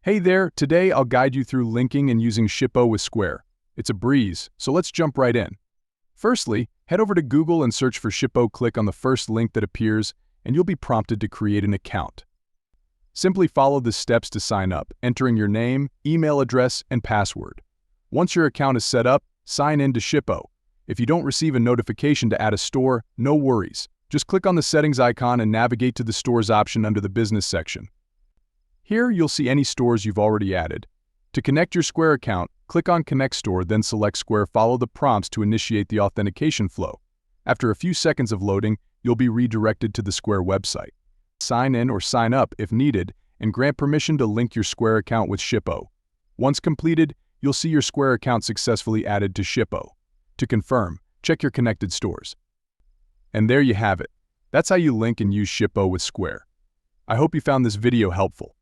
Hey there, today I'll guide you through linking and using Shippo with Square. It's a breeze, so let's jump right in. Firstly, head over to Google and search for Shippo. Click on the first link that appears, and you'll be prompted to create an account. Simply follow the steps to sign up, entering your name, email address, and password. Once your account is set up, sign in to Shippo. If you don't receive a notification to add a store, no worries. Just click on the settings icon and navigate to the stores option under the business section. Here, you'll see any stores you've already added. To connect your Square account, click on Connect Store, then select Square. Follow the prompts to initiate the authentication flow. After a few seconds of loading, you'll be redirected to the Square website. Sign in or sign up if needed, and grant permission to link your Square account with Shippo. Once completed, you'll see your Square account successfully added to Shippo. To confirm, check your connected stores. And there you have it. That's how you link and use Shippo with Square. I hope you found this video helpful.